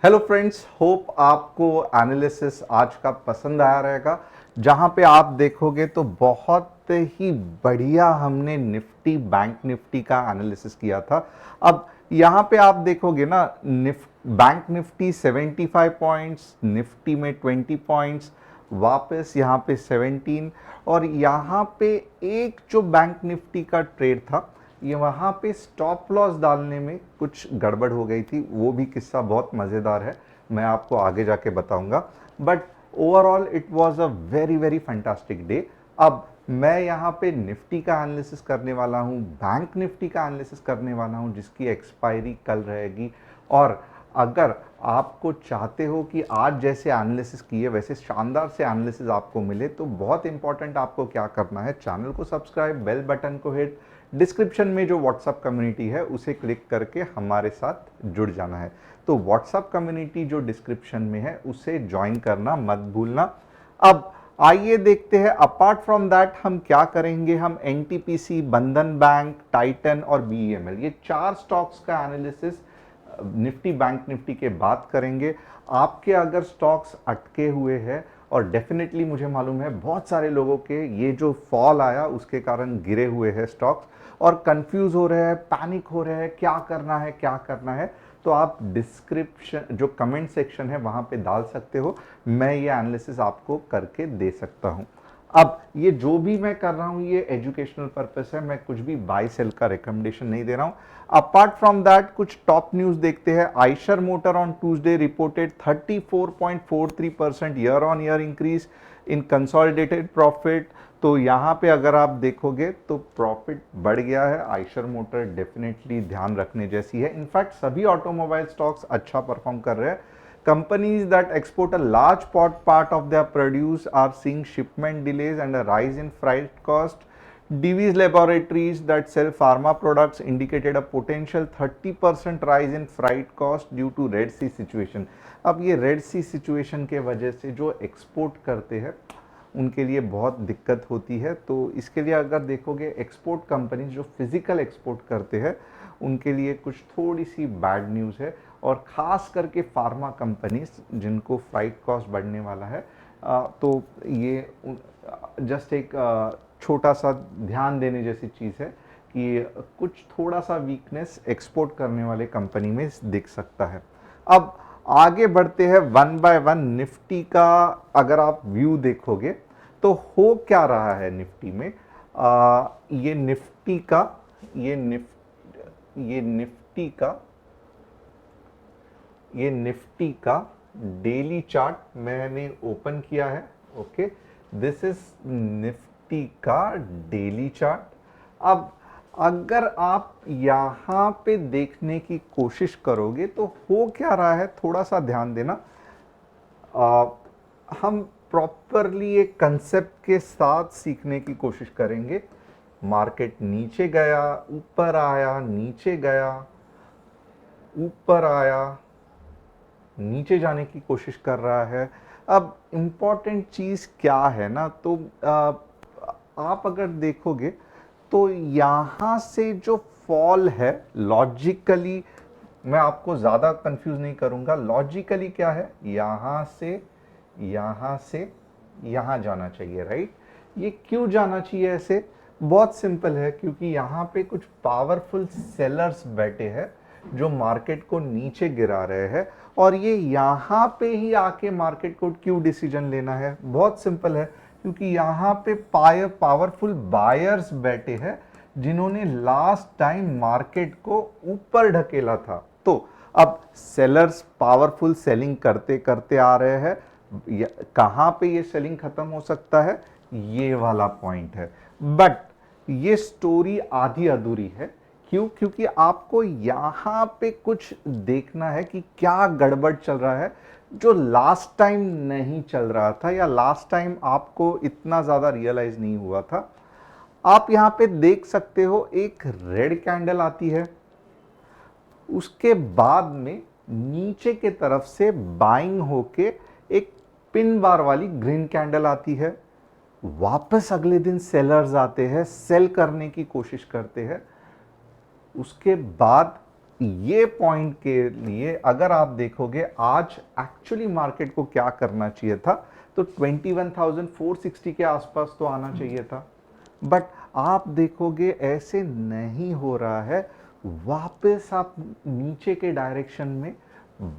Hello friends, hope आपको analysis आज का पसंद आया रहेगा। जहां पे आप देखोगे तो बहुत ही बढ़िया हमने निफ्टी बैंक निफ्टी का एनालिसिस किया था। अब यहां पे आप देखोगे ना, बैंक निफ्टी 75 पॉइंट्स, निफ्टी में 20 पॉइंट्स, वापस यहां पे 17। और यहां पे एक जो बैंक निफ्टी का ट्रेड था, ये वहाँ पे स्टॉप लॉस डालने में कुछ गड़बड़ हो गई थी। वो भी किस्सा बहुत मज़ेदार है, मैं आपको आगे जाके बताऊंगा। But overall it was a very very fantastic day. अब मैं यहाँ पे निफ्टी का एनालिसिस करने वाला हूँ, बैंक निफ्टी का एनालिसिस करने वाला हूँ, जिसकी एक्सपायरी कल रहेगी। और अगर आपको चाहते हो कि आज जैसे एनालिसिस किए वैसे शानदार से एनालिसिस आपको मिले, तो बहुत इंपॉर्टेंट आपको क्या करना है, चैनल को सब्सक्राइब, बेल बटन को हिट, डिस्क्रिप्शन में जो व्हाट्सअप कम्युनिटी है उसे क्लिक करके हमारे साथ जुड़ जाना है। तो व्हाट्सअप कम्युनिटी जो डिस्क्रिप्शन में है उसे ज्वाइन करना मत भूलना। अब आइए देखते हैं, अपार्ट फ्रॉम दैट हम क्या करेंगे। हम एनटीपीसी, बंधन बैंक, टाइटन और बीईएमएल, ये चार स्टॉक्स का एनालिसिस निफ्टी बैंक निफ्टी के बाद करेंगे। आपके अगर स्टॉक्स अटके हुए हैं, और डेफिनेटली मुझे मालूम है बहुत सारे लोगों के ये जो फॉल आया उसके कारण गिरे हुए हैं स्टॉक्स, और कंफ्यूज हो रहे हैं, पैनिक हो रहे हैं, क्या करना है क्या करना है, तो आप डिस्क्रिप्शन जो कमेंट सेक्शन है वहां पे डाल सकते हो। मैं ये एनालिसिस आपको करके दे सकता हूं। अब ये जो भी मैं कर रहा हूं ये एजुकेशनल पर्पस है, मैं कुछ भी बाय सेल का रिकमेंडेशन नहीं दे रहा हूं। अपार्ट फ्रॉम दैट कुछ टॉप न्यूज देखते हैं। Eicher motor on Tuesday reported 34.43% year on year increase in consolidated profit. तो यहाँ पे अगर आप देखोगे तो प्रॉफिट बढ़ गया है। आइशर मोटर डेफिनेटली ध्यान रखने जैसी है। इनफैक्ट सभी ऑटोमोबाइल स्टॉक्स अच्छा परफॉर्म कर रहे हैं। Companies that export a large part of their produce are seeing shipment delays and a rise in freight cost. Divi's Laboratories that sell pharma products indicated a potential 30% rise in freight cost due to Red Sea situation. अब ये Red Sea situation के वजह से जो export करते हैं उनके लिए बहुत दिक्कत होती है। तो इसके लिए अगर देखोगे एक्सपोर्ट कंपनीज जो फिजिकल एक्सपोर्ट करते हैं उनके लिए कुछ थोड़ी सी बैड न्यूज़ है। और ख़ास करके फार्मा कंपनीज जिनको फ्राइट कॉस्ट बढ़ने वाला है, तो ये जस्ट एक छोटा सा ध्यान देने जैसी चीज़ है कि कुछ थोड़ा सा वीकनेस एक्सपोर्ट करने वाले कंपनी में दिख सकता है। अब आगे बढ़ते हैं वन बाय वन। निफ्टी का अगर आप व्यू देखोगे तो हो क्या रहा है निफ्टी में। ये निफ्टी का ये निफ्टी का ये निफ्टी का डेली चार्ट मैंने ओपन किया है। ओके, दिस इज निफ्टी का डेली चार्ट। अब अगर आप यहां पे देखने की कोशिश करोगे तो हो क्या रहा है, थोड़ा सा ध्यान देना। हम प्रॉपरली एक कंसेप्ट के साथ सीखने की कोशिश करेंगे। मार्केट नीचे गया, ऊपर आया, नीचे गया, ऊपर आया, नीचे जाने की कोशिश कर रहा है। अब इम्पॉर्टेंट चीज़ क्या है ना, तो आप अगर देखोगे तो यहाँ से जो फॉल है लॉजिकली, मैं आपको ज़्यादा कंफ्यूज नहीं करूँगा, लॉजिकली क्या है, यहाँ से यहाँ जाना चाहिए, राइट। ये क्यों जाना चाहिए ऐसे, बहुत सिंपल है, क्योंकि यहाँ पे कुछ पावरफुल सेलर्स बैठे हैं जो मार्केट को नीचे गिरा रहे हैं। और ये यहाँ पे ही आके मार्केट को क्यों डिसीजन लेना है, बहुत सिंपल है, क्योंकि यहाँ पे पावरफुल बायर्स बैठे हैं जिन्होंने लास्ट टाइम मार्केट को ऊपर ढकेला था। तो अब सेलर्स पावरफुल सेलिंग करते करते आ रहे हैं। कहां पे ये सेलिंग खत्म हो सकता है, ये वाला पॉइंट है। बट ये स्टोरी आधी अधूरी है। क्यों, क्योंकि आपको यहां पे कुछ देखना है कि क्या गड़बड़ चल रहा है जो लास्ट टाइम नहीं चल रहा था, या लास्ट टाइम आपको इतना ज्यादा रियलाइज नहीं हुआ था। आप यहां पे देख सकते हो एक रेड कैंडल आती है, उसके बाद में नीचे के तरफ से बाइंग होके एक पिन बार वाली ग्रीन कैंडल आती है। वापस अगले दिन सेलर्स आते हैं, सेल करने की कोशिश करते हैं। उसके बाद ये पॉइंट के लिए अगर आप देखोगे आज एक्चुअली मार्केट को क्या करना चाहिए था, तो 21,460 के आसपास तो आना चाहिए था, बट आप देखोगे ऐसे नहीं हो रहा है। वापस आप नीचे के डायरेक्शन में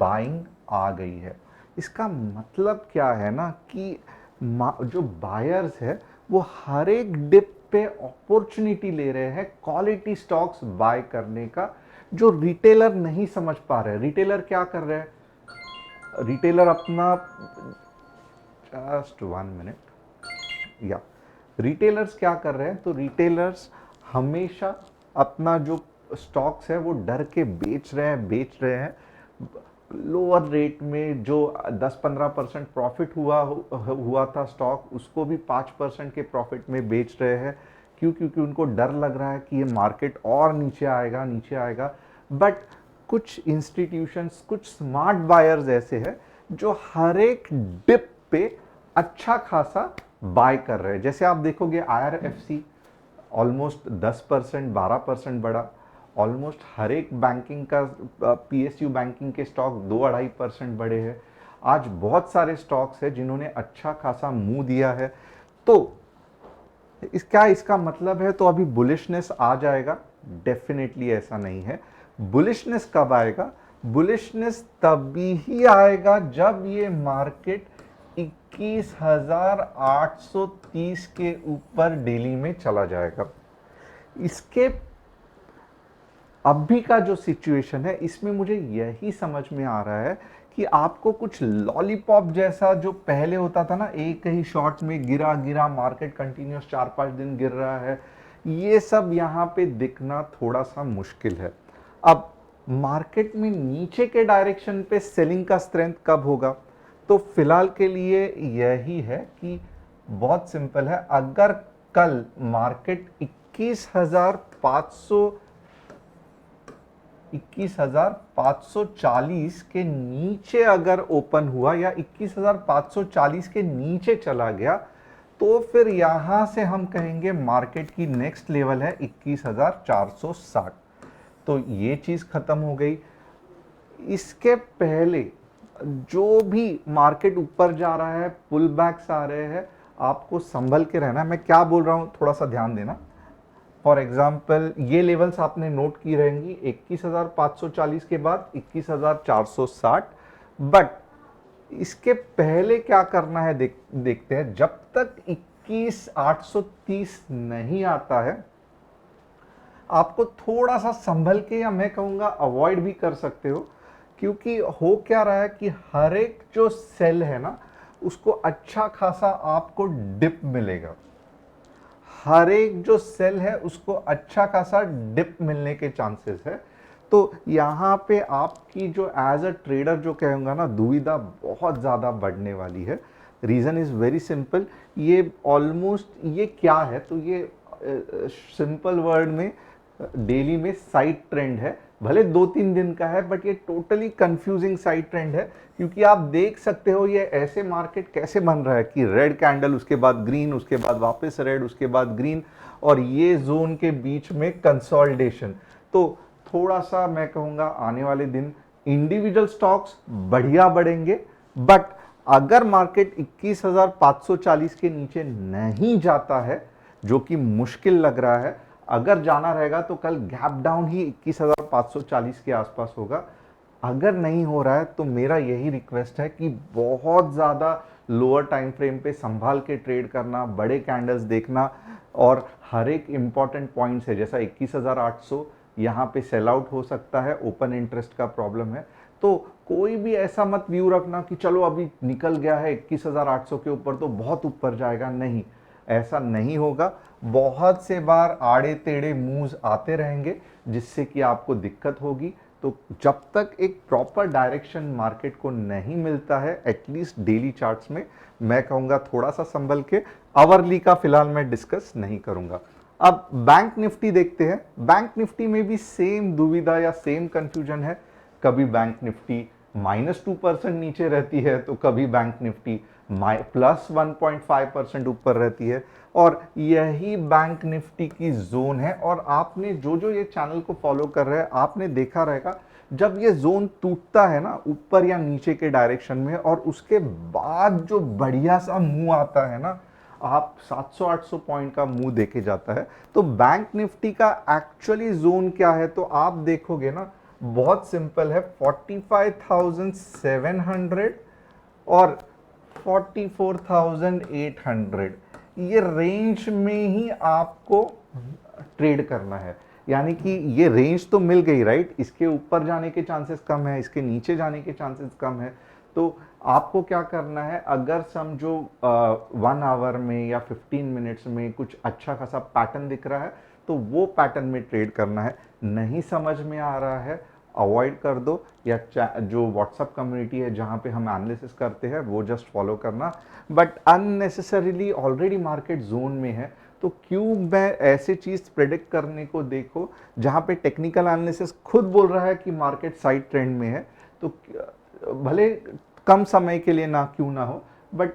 बाइंग आ गई है। इसका मतलब क्या है ना कि जो बायर्स है वो हर एक डिप पे अपॉर्चुनिटी ले रहे हैं क्वालिटी स्टॉक्स बाय करने का, जो रिटेलर नहीं समझ पा रहे। रिटेलर क्या कर रहे हैं, रिटेलर अपना, जस्ट 1 मिनट, या रिटेलर्स क्या कर रहे हैं, तो रिटेलर्स हमेशा अपना जो स्टॉक्स है वो डर के बेच रहे हैं लोअर रेट में। जो 10-15% प्रॉफिट हुआ था स्टॉक, उसको भी 5% के प्रॉफिट में बेच रहे हैं। क्यों? क्योंकि उनको डर लग रहा है कि ये मार्केट और नीचे आएगा। बट कुछ इंस्टीट्यूशंस, कुछ स्मार्ट बायर्स ऐसे हैं जो हर एक डिप पे अच्छा खासा बाय कर रहे हैं। जैसे आप देखोगे IRFC ऑलमोस्ट 10%, 12% बढ़ा। ऑलमोस्ट हर एक बैंकिंग का, PSU बैंकिंग के स्टॉक 2-2.5% बढ़े हैं। आज बहुत सारे स्टॉक्स हैं जिन्होंने अच्छा खासा मुंह दिया है। तो इसका मतलब है तो अभी बुलिशनेस आ जाएगा? डेफिनेटली ऐसा नहीं है। बुलिशनेस कब आएगा? बुलिशनेस तभी ही आएगा जब ये मार्केट 21,830 के ऊपर डेली में चला जाएगा। इसके अभी का जो सिचुएशन है, इसमें मुझे यही समझ में आ रहा है कि आपको कुछ लॉलीपॉप जैसा जो पहले होता था ना, एक ही शॉट में गिरा मार्केट कंटिन्यूस 4-5 दिन गिर रहा है, ये सब यहाँ पे दिखना थोड़ा सा मुश्किल है। अब मार्केट में नीचे के डायरेक्शन पे सेलिंग का स्ट्रेंथ कब होगा? तो फिलहाल के लिए यही है कि बहुत सिंपल है। अगर कल मार्केट 21,540 के नीचे अगर ओपन हुआ या 21,540 के नीचे चला गया, तो फिर यहां से हम कहेंगे मार्केट की नेक्स्ट लेवल है 21,460। तो ये चीज खत्म हो गई। इसके पहले जो भी मार्केट ऊपर जा रहा है, पुल बैक्स आ रहे हैं, आपको संभल के रहना है। मैं क्या बोल रहा हूं, थोड़ा सा ध्यान देना। फॉर एग्जाम्पल ये लेवल्स आपने नोट की रहेंगी, 21,540 के बाद 21,460। बट इसके पहले क्या करना है देखते हैं। जब तक 21,830 नहीं आता है, आपको थोड़ा सा संभल के, या मैं कहूंगा अवॉइड भी कर सकते हो। क्योंकि हो क्या रहा है कि हर एक जो सेल है ना, उसको अच्छा खासा आपको डिप मिलेगा। हर एक जो सेल है उसको अच्छा खासा डिप मिलने के चांसेस है। तो यहाँ पे आपकी जो एज अ ट्रेडर जो कहूँगा ना, दुविधा बहुत ज़्यादा बढ़ने वाली है। Reason is very simple. ये ऑलमोस्ट, ये क्या है, तो ये सिंपल वर्ड में डेली में साइड ट्रेंड है। भले 2-3 दिन का है, बट ये टोटली कंफ्यूजिंग साइड ट्रेंड है। क्योंकि आप देख सकते हो ये ऐसे मार्केट कैसे बन रहा है कि रेड कैंडल, उसके बाद ग्रीन, उसके बाद वापस रेड, उसके बाद ग्रीन, और ये जोन के बीच में कंसोलिडेशन। तो थोड़ा सा मैं कहूँगा आने वाले दिन इंडिविजुअल स्टॉक्स बढ़िया बढ़ेंगे। बट अगर मार्केट 21,540 के नीचे नहीं जाता है, जो कि मुश्किल लग रहा है, अगर जाना रहेगा तो कल गैप डाउन ही 21,540 के आसपास होगा। अगर नहीं हो रहा है तो मेरा यही रिक्वेस्ट है कि बहुत ज़्यादा लोअर टाइम फ्रेम पे संभाल के ट्रेड करना, बड़े कैंडल्स देखना, और हर एक इंपॉर्टेंट पॉइंट्स है जैसा 21,800 यहाँ पे सेल आउट हो सकता है, ओपन इंटरेस्ट का प्रॉब्लम है। तो कोई भी ऐसा मत व्यू रखना कि चलो अभी निकल गया है 21,800 के ऊपर तो बहुत ऊपर जाएगा। नहीं, ऐसा नहीं होगा। बहुत से बार आड़े टेढ़े मूव्स आते रहेंगे जिससे कि आपको दिक्कत होगी। तो जब तक एक प्रॉपर डायरेक्शन मार्केट को नहीं मिलता है, एटलीस्ट डेली चार्ट्स में, मैं कहूँगा थोड़ा सा संभल के। आवरली का फिलहाल मैं डिस्कस नहीं करूँगा। अब बैंक निफ्टी देखते हैं। बैंक निफ्टी में भी सेम दुविधा या सेम कंफ्यूजन है। कभी बैंक निफ्टी -2% नीचे रहती है, तो कभी बैंक निफ्टी +1.5% ऊपर रहती है। और यही बैंक निफ्टी की जोन है। और आपने जो जो ये चैनल को फॉलो कर रहे हैं आपने देखा रहेगा जब ये जोन टूटता है ना ऊपर या नीचे के डायरेक्शन में और उसके बाद जो बढ़िया सा मुंह आता है ना, आप 700-800 पॉइंट का मुंह देके जाता है। तो बैंक निफ्टी का एक्चुअली जोन क्या है तो आप देखोगे ना, बहुत सिंपल है, 45,700 और 44,800, ये रेंज में ही आपको ट्रेड करना है। यानी कि ये रेंज तो मिल गई, राइट, इसके ऊपर जाने के चांसेस कम है, इसके नीचे जाने के चांसेस कम है। तो आपको क्या करना है, अगर समझो 1 आवर में या 15 मिनट्स में कुछ अच्छा खासा पैटर्न दिख रहा है तो वो पैटर्न में ट्रेड करना है। नहीं समझ में आ रहा है अवॉइड कर दो, या जो व्हाट्सअप कम्युनिटी है जहाँ पे हम एनालिसिस करते हैं वो जस्ट फॉलो करना। But unnecessarily already market zone में है तो क्यों मैं ऐसी चीज़ प्रेडिक्ट करने को देखो जहाँ पे टेक्निकल एनालिसिस खुद बोल रहा है कि मार्केट साइड ट्रेंड में है। तो भले कम समय के लिए ना क्यों ना हो, बट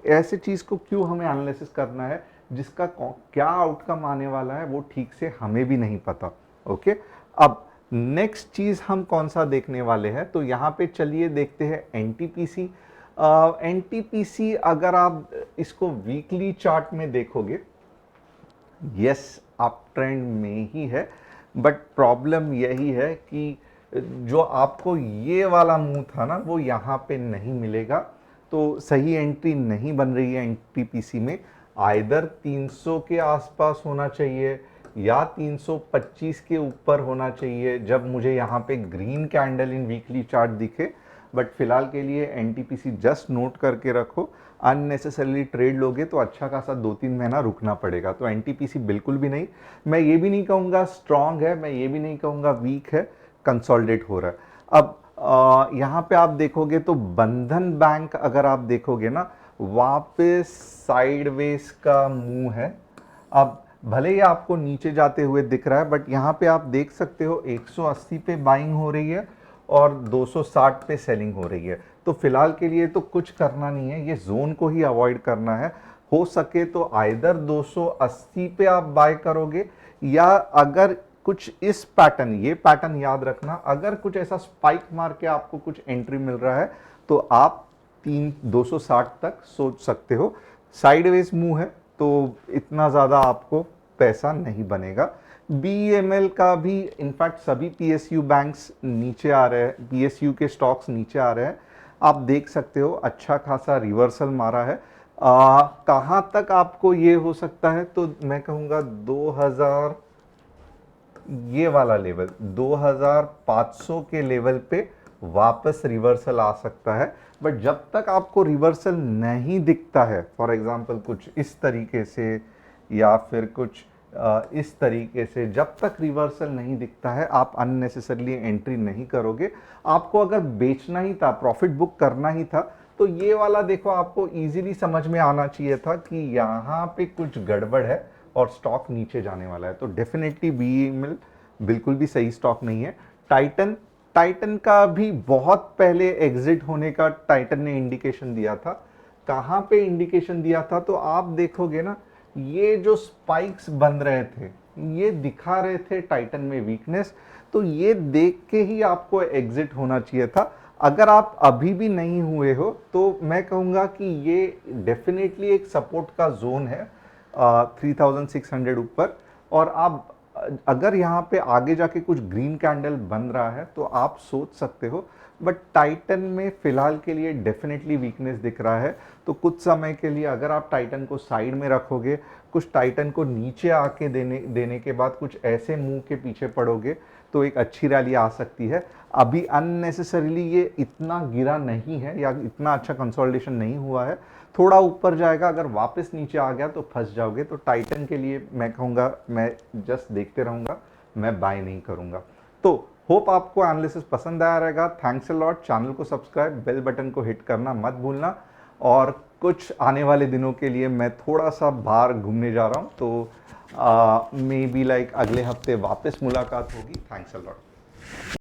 ऐसे चीज़ को क्यों हमें एनालिसिस करना है जिसका क्या आउटकम आने वाला है वो ठीक से हमें भी नहीं पता। ओके, अब नेक्स्ट चीज़ हम कौन सा देखने वाले हैं, तो यहाँ पे चलिए देखते हैं एनटीपीसी। एनटीपीसी अगर आप इसको वीकली चार्ट में देखोगे, यस अप ट्रेंड में ही है, बट प्रॉब्लम यही है कि जो आपको ये वाला मुंह था ना वो यहाँ पे नहीं मिलेगा। तो सही एंट्री नहीं बन रही है एनटीपीसी में। आइदर 300 के आसपास होना चाहिए या 325 के ऊपर होना चाहिए जब मुझे यहाँ पे ग्रीन कैंडल इन वीकली चार्ट दिखे। बट फिलहाल के लिए एनटीपीसी जस्ट नोट करके रखो, अननेसेसरली ट्रेड लोगे तो अच्छा खासा 2-3 महीना रुकना पड़ेगा। तो एनटीपीसी बिल्कुल भी नहीं, मैं ये भी नहीं कहूँगा स्ट्रांग है, मैं ये भी नहीं कहूँगा वीक है, कंसोलिडेट हो रहा है। अब यहाँ पे आप देखोगे तो बंधन बैंक अगर आप देखोगे ना वापस साइडवेज का मुंह है। अब भले ही आपको नीचे जाते हुए दिख रहा है बट यहाँ पे आप देख सकते हो 180 पे बाइंग हो रही है और 260 पे सेलिंग हो रही है। तो फिलहाल के लिए तो कुछ करना नहीं है, ये जोन को ही अवॉइड करना है। हो सके तो आइदर 280 पे आप बाय करोगे, या अगर कुछ इस पैटर्न, ये पैटर्न याद रखना, अगर कुछ ऐसा स्पाइक मार के आपको कुछ एंट्री मिल रहा है तो आप 260 तक सोच सकते हो। साइडवेज मूव है तो इतना ज़्यादा आपको पैसा नहीं बनेगा। बीईएमएल का भी इनफैक्ट सभी पीएसयू बैंक्स नीचे आ रहे हैं, पीएसयू के स्टॉक्स नीचे आ रहे हैं, आप देख सकते हो अच्छा खासा रिवर्सल मारा है। कहाँ तक आपको ये हो सकता है, तो मैं कहूँगा 2000, ये वाला लेवल 2500 के लेवल पे वापस रिवर्सल आ सकता है। बट जब तक आपको रिवर्सल नहीं दिखता है, फॉर एग्जांपल कुछ इस तरीके से या फिर कुछ इस तरीके से, जब तक रिवर्सल नहीं दिखता है आप अननेसेसरली एंट्री नहीं करोगे। आपको अगर बेचना ही था, प्रॉफिट बुक करना ही था, तो ये वाला देखो आपको इजीली समझ में आना चाहिए था कि यहाँ पे कुछ गड़बड़ है और स्टॉक नीचे जाने वाला है। तो डेफिनेटली बीईएमएल बिल्कुल भी सही स्टॉक नहीं है। टाइटन का भी बहुत पहले एग्जिट होने का टाइटन ने इंडिकेशन दिया था। कहाँ पे इंडिकेशन दिया था, तो आप देखोगे ना ये जो स्पाइक्स बन रहे थे ये दिखा रहे थे टाइटन में वीकनेस, तो ये देख के ही आपको एग्जिट होना चाहिए था। अगर आप अभी भी नहीं हुए हो तो मैं कहूँगा कि ये डेफिनेटली एक सपोर्ट का जोन है 3600 ऊपर। और आप अगर यहाँ पे आगे जाके कुछ ग्रीन कैंडल बन रहा है तो आप सोच सकते हो, बट टाइटन में फिलहाल के लिए डेफिनेटली वीकनेस दिख रहा है। तो कुछ समय के लिए अगर आप टाइटन को साइड में रखोगे, कुछ टाइटन को नीचे आके देने के बाद कुछ ऐसे मुंह के पीछे पड़ोगे तो एक अच्छी रैली आ सकती है। अभी अननेसेसरीली ये इतना गिरा नहीं है या इतना अच्छा कंसोलिडेशन नहीं हुआ है, थोड़ा ऊपर जाएगा, अगर वापस नीचे आ गया तो फंस जाओगे। तो टाइटन के लिए मैं कहूँगा मैं जस्ट देखते रहूँगा, मैं बाय नहीं करूँगा। तो होप आपको एनालिसिस पसंद आया रहेगा। Thanks a lot. चैनल को सब्सक्राइब, बेल बटन को हिट करना मत भूलना। और कुछ आने वाले दिनों के लिए मैं थोड़ा सा बाहर घूमने जा रहा हूँ, तो मे बी लाइक अगले हफ्ते वापस मुलाकात होगी। Thanks a lot.